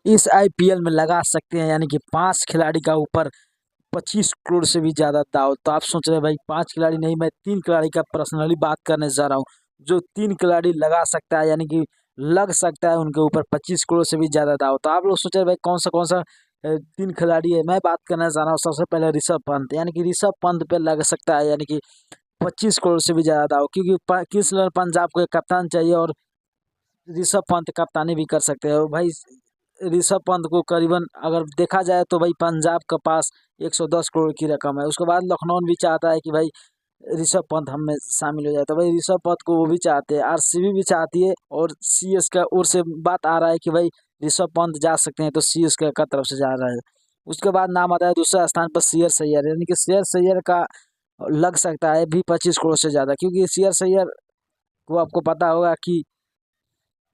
इस आईपीएल में लगा सकते हैं, यानी कि 5 खिलाड़ी का ऊपर 25 करोड़ से भी ज़्यादा दाव। तो आप सोच रहे हैं भाई 5 खिलाड़ी नहीं, मैं 3 खिलाड़ी का पर्सनली बात करने जा रहा हूँ, जो 3 खिलाड़ी लगा सकता है, यानी कि लग सकता है उनके ऊपर 25 करोड़ से भी ज़्यादा दाव। तो आप लोग सोच रहे हैं भाई कौन सा 3 खिलाड़ी है। मैं बात करना चाह रहा हूँ सबसे पहले ऋषभ पंत, यानी कि ऋषभ पंत पे लग सकता है, यानी कि 25 करोड़ से भी ज़्यादा दाव, क्योंकि किस पंजाब को एक कप्तान चाहिए और ऋषभ पंत कप्तानी भी कर सकते हैं। और भाई ऋषभ पंत को करीबन अगर देखा जाए तो भाई पंजाब के पास 110 करोड़ की रकम है। उसके बाद लखनऊ भी चाहता है कि भाई ऋषभ पंत हम में शामिल हो जाए, तो भाई ऋषभ पंत को वो भी चाहते हैं, आरसीबी भी चाहती है, और सीएस का ओर से बात आ रहा है कि भाई ऋषभ पंत जा सकते हैं, तो सीएसके का तरफ से जा रहा है। उसके बाद नाम आता है दूसरा स्थान पर श्रेयस अय्यर, यानी कि श्रेयस अय्यर का लग सकता है भी 25 करोड़ से ज़्यादा, क्योंकि श्रेयस अय्यर को आपको पता होगा कि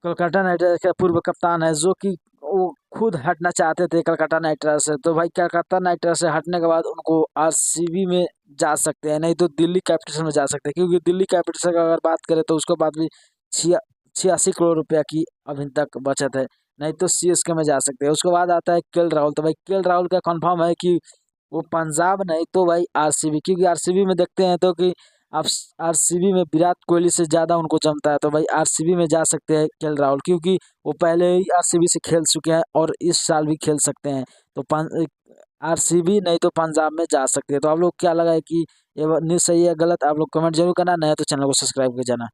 कोलकाता नाइट राइडर्स का पूर्व कप्तान है, जो कि वो खुद हटना चाहते थे कलकत्ता नाइट राइडर्स से। तो भाई कलकत्ता नाइट राइडर्स से हटने के बाद उनको आरसीबी में जा सकते हैं, नहीं तो दिल्ली कैपिटल्स में जा सकते हैं, क्योंकि दिल्ली कैपिटल्स का अगर बात करें तो उसके बाद भी 86 करोड़ रुपया की अभी तक बचत है, नहीं तो सीएसके में जा सकते हैं। उसके बाद आता है केएल राहुल, तो भाई केएल राहुल का कंफर्म है कि वो पंजाब नहीं तो भाई आरसीबी, क्योंकि आरसीबी में देखते हैं तो कि आप आरसीबी में विराट कोहली से ज़्यादा उनको जमता है, तो भाई आरसीबी में जा सकते हैं केएल राहुल, क्योंकि वो पहले ही आरसीबी से खेल चुके हैं और इस साल भी खेल सकते हैं। तो आरसीबी नहीं तो पंजाब में जा सकते हैं। तो आप लोग क्या लगा है कि ये न्यूज़ सही है गलत, आप लोग कमेंट जरूर करना, नहीं तो चैनल को सब्सक्राइब कर जाना।